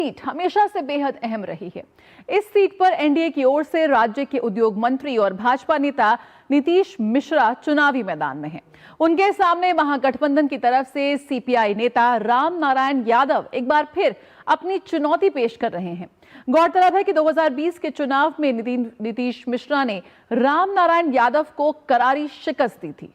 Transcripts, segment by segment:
Seat हमेशा से बेहद अहम रही है। इस सीट पर एनडीए की ओर से राज्य के उद्योग मंत्री और भाजपा नेता नीतीश मिश्रा चुनावी मैदान में हैं। उनके सामने महागठबंधन की तरफ से सीपीआई नेता राम नारायण यादव एक बार फिर अपनी चुनौती पेश कर रहे हैं। गौरतलब है कि 2020 के चुनाव में नीतीश मिश्रा ने राम नारायण यादव को करारी शिकस्त दी थी।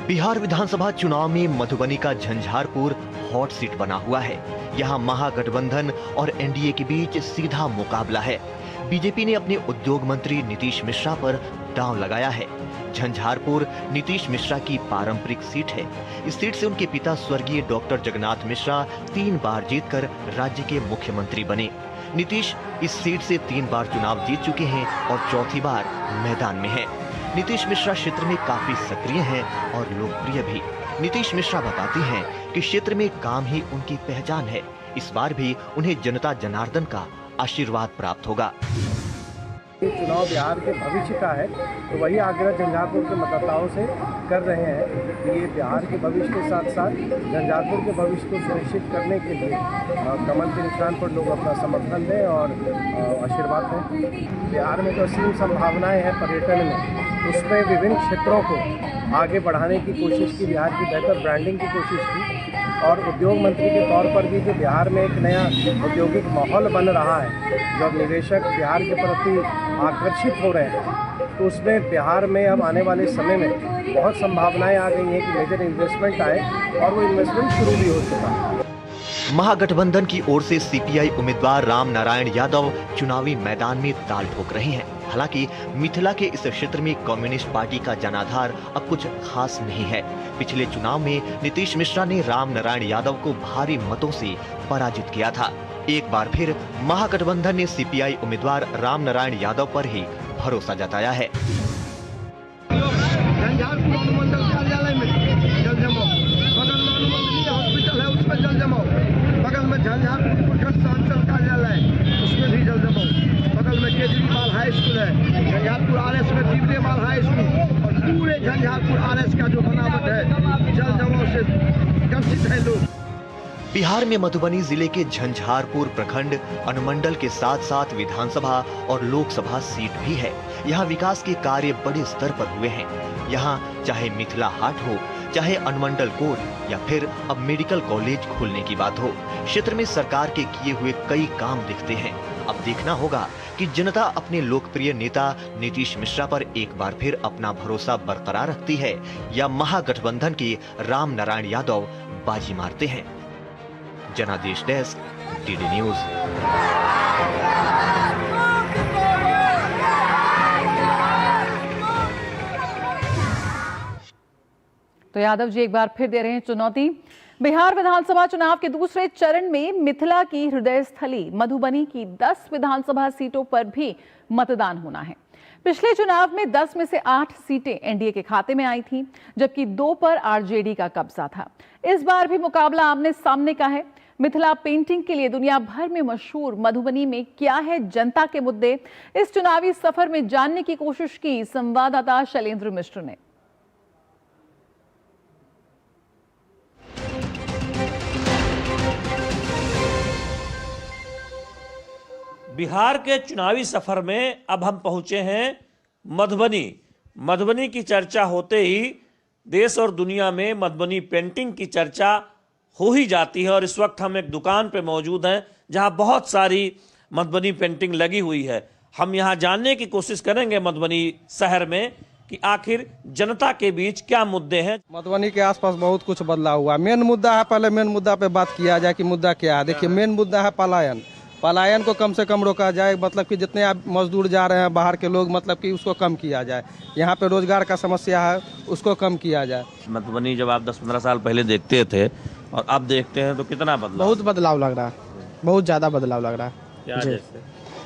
बिहार विधानसभा चुनाव में मधुबनी का झंझारपुर हॉट सीट बना हुआ है। यहां महागठबंधन और एनडीए के बीच सीधा मुकाबला है। बीजेपी ने अपने उद्योग मंत्री नीतीश मिश्रा पर दांव लगाया है। झंझारपुर नीतीश मिश्रा की पारंपरिक सीट है। इस सीट से उनके पिता स्वर्गीय डॉक्टर जगन्नाथ मिश्रा 3 बार जीतकर राज्य के मुख्यमंत्री बने। नीतीश इस सीट से 3 बार चुनाव जीत चुके हैं और चौथी बार मैदान में है। नीतीश मिश्रा क्षेत्र में काफी सक्रिय हैं और लोकप्रिय भी। नीतीश मिश्रा बताते हैं कि क्षेत्र में काम ही उनकी पहचान है। इस बार भी उन्हें जनता जनार्दन का आशीर्वाद प्राप्त होगा। ये चुनाव बिहार के भविष्य का है, तो वही आग्रह झंझारपुर के मतदाताओं से कर रहे हैं कि ये बिहार के भविष्य के साथ साथ झंझारपुर के भविष्य को सुनिश्चित करने के लिए कमल के निशान पर लोग अपना समर्थन दें और आशीर्वाद दें। बिहार में जो असीम संभावनाएं हैं पर्यटन में, उसमें विभिन्न क्षेत्रों को आगे बढ़ाने की कोशिश की, बिहार की बेहतर ब्रांडिंग की कोशिश की और उद्योग मंत्री के तौर पर भी जो बिहार में एक नया औद्योगिक माहौल बन रहा है, जो निवेशक बिहार के प्रति आकर्षित हो रहे हैं, तो उसमें बिहार में अब आने वाले समय में बहुत संभावनाएं आ गई हैं कि मेजर इन्वेस्टमेंट आए और वो इन्वेस्टमेंट शुरू भी हो चुका है। महागठबंधन की ओर से सीपीआई उम्मीदवार राम नारायण यादव चुनावी मैदान में ताल ठोक रहे हैं। हालांकि मिथिला के इस क्षेत्र में कम्युनिस्ट पार्टी का जनाधार अब कुछ खास नहीं है। पिछले चुनाव में नीतीश मिश्रा ने राम नारायण यादव को भारी मतों से पराजित किया था। एक बार फिर महागठबंधन ने सीपीआई उम्मीदवार राम नारायण यादव पर ही भरोसा जताया है। झंझारपुर प्रखंड कार्यालय उसमें भी जल जमाओ, बगल में केजरीवाल हाई स्कूल है, झंझारपुर आरएस में दिवरेवाल हाई स्कूल और पूरे झंझारपुर आरएस का जो बनावट है जल जमाओ से ग्रसित है लोग। बिहार में मधुबनी जिले के झंझारपुर प्रखंड अनुमंडल के साथ साथ विधानसभा और लोकसभा सीट भी है। यहाँ विकास के कार्य बड़े स्तर पर हुए हैं। यहाँ चाहे मिथिला हाट हो, चाहे अनुमंडल कोर्ट या फिर अब मेडिकल कॉलेज खोलने की बात हो, क्षेत्र में सरकार के किए हुए कई काम दिखते हैं। अब देखना होगा कि जनता अपने लोकप्रिय नेता नीतीश मिश्रा पर एक बार फिर अपना भरोसा बरकरार रखती है या महागठबंधन के राम नारायण यादव बाजी मारते हैं। जनादेश डेस्क, डीडी न्यूज। तो यादव जी एक बार फिर दे रहे हैं चुनौती। बिहार विधानसभा चुनाव के दूसरे चरण में मिथिला की हृदय स्थली मधुबनी की 10 विधानसभा सीटों पर भी मतदान होना है। पिछले चुनाव में 10 में से 8 सीटें एनडीए के खाते में आई थीं, जबकि 2 पर आरजेडी का कब्जा था। इस बार भी मुकाबला आमने सामने का है। मिथिला पेंटिंग के लिए दुनिया भर में मशहूर मधुबनी में क्या है जनता के मुद्दे, इस चुनावी सफर में जानने की कोशिश की संवाददाता शैलेंद्र मिश्र ने। बिहार के चुनावी सफर में अब हम पहुंचे हैं मधुबनी। मधुबनी की चर्चा होते ही देश और दुनिया में मधुबनी पेंटिंग की चर्चा हो ही जाती है और इस वक्त हम एक दुकान पे मौजूद हैं जहां बहुत सारी मधुबनी पेंटिंग लगी हुई है। हम यहां जानने की कोशिश करेंगे मधुबनी शहर में कि आखिर जनता के बीच क्या मुद्दे हैं। मधुबनी के आसपास बहुत कुछ बदलाव हुआ। मेन मुद्दा है, पहले मेन मुद्दा पे बात किया जाए कि मुद्दा क्या है। देखिए, मेन मुद्दा है पलायन। पलायन को कम से कम रोका जाए, मतलब कि जितने आप मजदूर जा रहे हैं बाहर के लोग, मतलब कि उसको कम किया जाए। यहाँ पे रोजगार का समस्या है, उसको कम किया जाए। मधुबनी जब आप 10-15 साल पहले देखते थे और अब देखते हैं तो कितना बदलाव? बहुत बदलाव लग रहा है, बहुत ज़्यादा बदलाव लग रहा है। क्या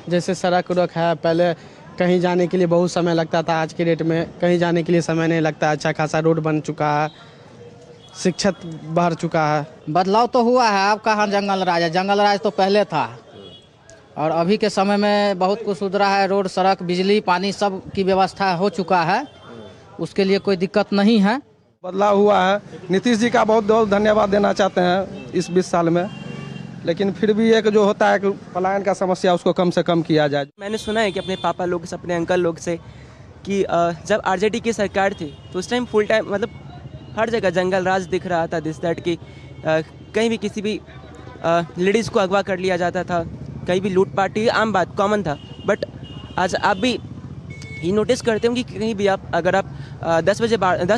जैसे सड़क उड़क है, पहले कहीं जाने के लिए बहुत समय लगता था, आज के डेट में कहीं जाने के लिए समय नहीं लगता। अच्छा खासा रोड बन चुका है, शिक्षित बढ़ चुका है। बदलाव तो हुआ है। अब कहाँ जंगल राज है, जंगल राज तो पहले था और अभी के समय में बहुत कुछ सुधरा है। रोड, सड़क, बिजली, पानी सब की व्यवस्था हो चुका है। उसके लिए कोई दिक्कत नहीं है। बदलाव हुआ है। नीतीश जी का बहुत बहुत धन्यवाद देना चाहते हैं इस 20 साल में, लेकिन फिर भी एक जो होता है कि पलायन का समस्या उसको कम से कम किया जाए। मैंने सुना है कि अपने पापा लोग से, अपने अंकल लोग से कि जब आरजेडी की सरकार थी तो उस टाइम फुल टाइम मतलब हर जगह जंगल राज दिख रहा था, दिस दैट कि कहीं भी किसी भी लेडीज़ को अगवा कर लिया जाता था, कहीं भी लूटपाट, ये आम बात कॉमन था। बट आज आप भी ये नोटिस करते होंगे कि कहीं भी आप अगर आप 10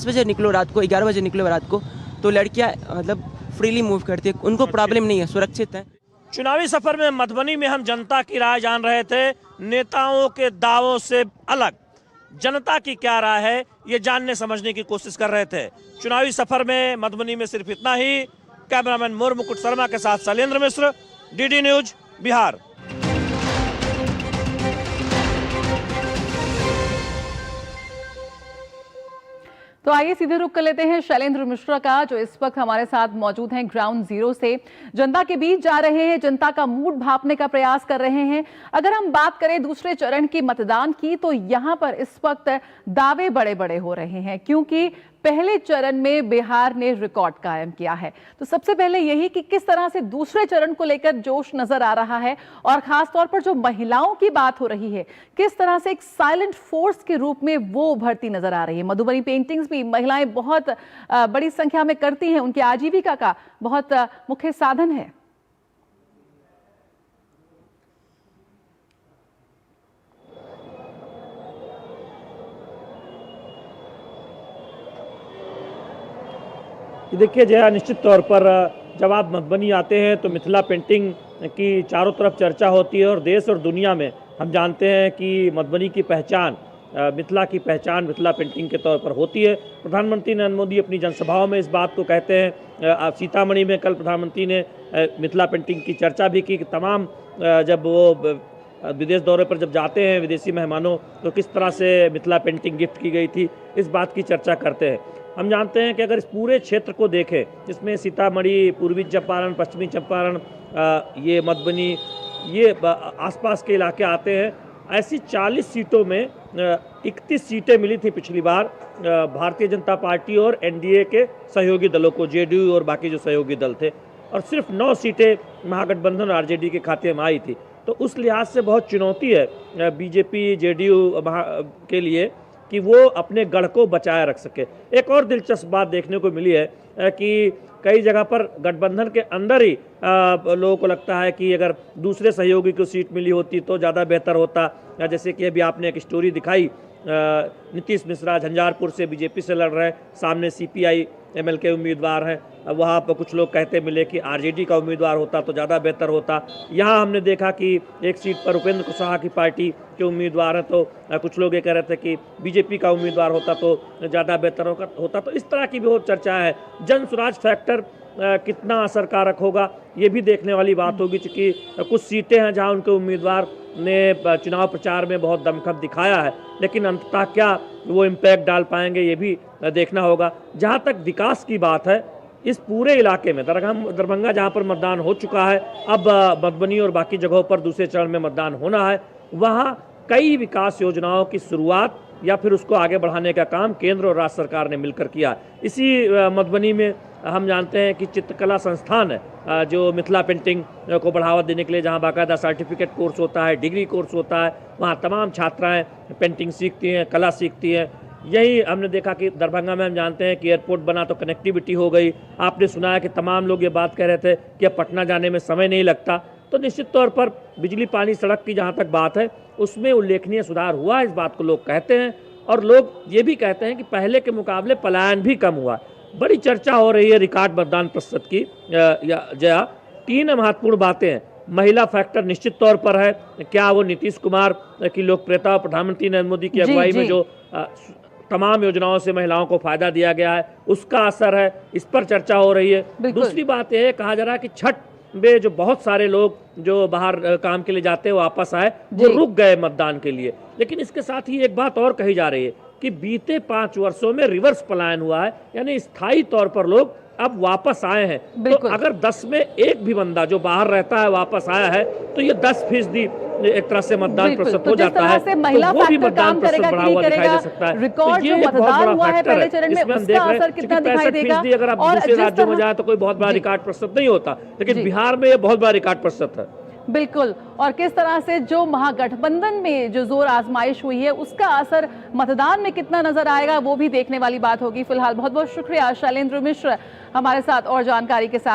बजे निकलो रात को, 11 बजे निकलो रात को, तो लड़कियां मतलब फ्रीली मूव करती है, उनको प्रॉब्लम नहीं है, सुरक्षित है। चुनावी सफर में मधुबनी में हम जनता की राय जान रहे थे, नेताओं के दावों से अलग जनता की क्या राय है ये जानने समझने की कोशिश कर रहे थे। चुनावी सफर में मधुबनी में सिर्फ इतना ही। कैमरामैन मोर मुकुट शर्मा के साथ शैलेंद्र मिश्र, डीडी न्यूज, बिहार। तो आइए सीधे रुख कर लेते हैं शैलेंद्र मिश्रा का, जो इस वक्त हमारे साथ मौजूद हैं ग्राउंड जीरो से। जनता के बीच जा रहे हैं, जनता का मूड भांपने का प्रयास कर रहे हैं। अगर हम बात करें दूसरे चरण की मतदान की, तो यहां पर इस वक्त दावे बड़े बड़े हो रहे हैं, क्योंकि पहले चरण में बिहार ने रिकॉर्ड कायम किया है। तो सबसे पहले यही कि किस तरह से दूसरे चरण को लेकर जोश नजर आ रहा है, और खास तौर पर जो महिलाओं की बात हो रही है, किस तरह से एक साइलेंट फोर्स के रूप में वो उभरती नजर आ रही है। मधुबनी पेंटिंग्स भी महिलाएं बहुत बड़ी संख्या में करती हैं, उनकी आजीविका का बहुत मुख्य साधन है। देखिए जया, निश्चित तौर पर जब आप मधुबनी आते हैं तो मिथिला पेंटिंग की चारों तरफ चर्चा होती है, और देश और दुनिया में हम जानते हैं कि मधुबनी की पहचान, मिथिला की पहचान मिथिला पेंटिंग के तौर पर होती है। प्रधानमंत्री नरेंद्र मोदी अपनी जनसभाओं में इस बात को कहते हैं। सीतामढ़ी में कल प्रधानमंत्री ने मिथिला पेंटिंग की चर्चा भी की कि तमाम जब वो विदेश दौरे पर जब जाते हैं विदेशी मेहमानों, तो किस तरह से मिथिला पेंटिंग गिफ्ट की गई थी, इस बात की चर्चा करते हैं। हम जानते हैं कि अगर इस पूरे क्षेत्र को देखें, जिसमें सीतामढ़ी, पूर्वी चंपारण, पश्चिमी चंपारण, ये मधुबनी, ये आसपास के इलाके आते हैं, ऐसी 40 सीटों में 31 सीटें मिली थी पिछली बार भारतीय जनता पार्टी और एनडीए के सहयोगी दलों को, जेडीयू और बाकी जो सहयोगी दल थे, और सिर्फ 9 सीटें महागठबंधन और आरजेडी के खाते में आई थी। तो उस लिहाज से बहुत चुनौती है बीजेपी जेडीयू के लिए कि वो अपने गढ़ को बचाए रख सके। एक और दिलचस्प बात देखने को मिली है कि कई जगह पर गठबंधन के अंदर ही लोगों को लगता है कि अगर दूसरे सहयोगी को सीट मिली होती तो ज़्यादा बेहतर होता। जैसे कि अभी आपने एक स्टोरी दिखाई, नीतीश मिश्रा झंझारपुर से बीजेपी से लड़ रहे हैं, सामने सीपीआई एमएल के उम्मीदवार हैं, वहाँ पर कुछ लोग कहते मिले कि आरजेडी का उम्मीदवार होता तो ज़्यादा बेहतर होता। यहाँ हमने देखा कि एक सीट पर उपेंद्र कुशवाहा की पार्टी के उम्मीदवार हैं, तो कुछ लोग ये कह रहे थे कि बीजेपी का उम्मीदवार होता तो ज़्यादा बेहतर होता। तो इस तरह की भी बहुत चर्चा है। जन स्वराज फैक्टर कितना असरकारक होगा ये भी देखने वाली बात होगी, क्योंकि कुछ सीटें हैं जहां उनके उम्मीदवार ने चुनाव प्रचार में बहुत दमखम दिखाया है, लेकिन अंततः क्या वो इम्पैक्ट डाल पाएंगे ये भी देखना होगा। जहां तक विकास की बात है, इस पूरे इलाके में दरभंगा जहां पर मतदान हो चुका है, अब मधुबनी और बाकी जगहों पर दूसरे चरण में मतदान होना है, वहाँ कई विकास योजनाओं की शुरुआत या फिर उसको आगे बढ़ाने का काम केंद्र और राज्य सरकार ने मिलकर किया। इसी मधुबनी में हम जानते हैं कि चित्रकला संस्थान है जो मिथिला पेंटिंग को बढ़ावा देने के लिए, जहां बाकायदा सर्टिफिकेट कोर्स होता है, डिग्री कोर्स होता है, वहां तमाम छात्राएं पेंटिंग सीखती हैं, कला सीखती हैं। यही हमने देखा कि दरभंगा में हम जानते हैं कि एयरपोर्ट बना तो कनेक्टिविटी हो गई। आपने सुना है कि तमाम लोग ये बात कह रहे थे कि अब पटना जाने में समय नहीं लगता। तो निश्चित तौर पर बिजली पानी सड़क की जहाँ तक बात है उसमें उल्लेखनीय सुधार हुआ, इस बात को लोग कहते हैं। और लोग ये भी कहते हैं कि पहले के मुकाबले पलायन भी कम हुआ। बड़ी चर्चा हो रही है रिकॉर्ड मतदान प्रतिशत की। जया, 3 महत्वपूर्ण बातें हैं। महिला फैक्टर निश्चित तौर पर है, क्या वो नीतीश कुमार की लोकप्रियता और प्रधानमंत्री नरेंद्र मोदी की अगुवाई में जो तमाम योजनाओं से महिलाओं को फायदा दिया गया है उसका असर है, इस पर चर्चा हो रही है। दूसरी बात यह कहा जा रहा है कि छठ में जो बहुत सारे लोग जो बाहर काम के लिए जाते हैं वापस आए, वो रुक गए मतदान के लिए। लेकिन इसके साथ ही एक बात और कही जा रही है कि बीते 5 वर्षों में रिवर्स पलायन हुआ है, यानी स्थायी तौर पर लोग अब वापस आए हैं, तो बिल्कुल। अगर 10 में एक भी बंदा जो बाहर रहता है वापस आया है, तो ये 10% एक तरह से मतदान बिल्कुल। प्रतिशत तो हो जिस जाता तरह है, से महिला तो वो भी फैक्टर मतदान काम प्रतिशत करेगा बढ़ा कि नहीं हुआ दिखाई करेगा, दे सकता है। रिकॉर्ड तो जो ये एक बहुत मतदान बड़ा हुआ है फैक्टर पहले चरण में, इसमें हम उसका देख रहे हैं असर कि कितना दिखाई देगा। 65% अगर आप और दूसरे जिस राज्यों में तरह- जाए तो कोई बहुत बड़ा जी। रिकॉर्ड प्रतिशत नहीं होता, लेकिन जी। बिहार में ये बहुत बड़ा रिकॉर्ड प्रतिशत है। बिल्कुल। और किस तरह से जो महागठबंधन में जो जोर आजमाइश हुई है उसका असर मतदान में कितना नजर आएगा वो भी देखने वाली बात होगी। फिलहाल बहुत बहुत शुक्रिया शैलेंद्र मिश्र हमारे साथ और जानकारी के साथ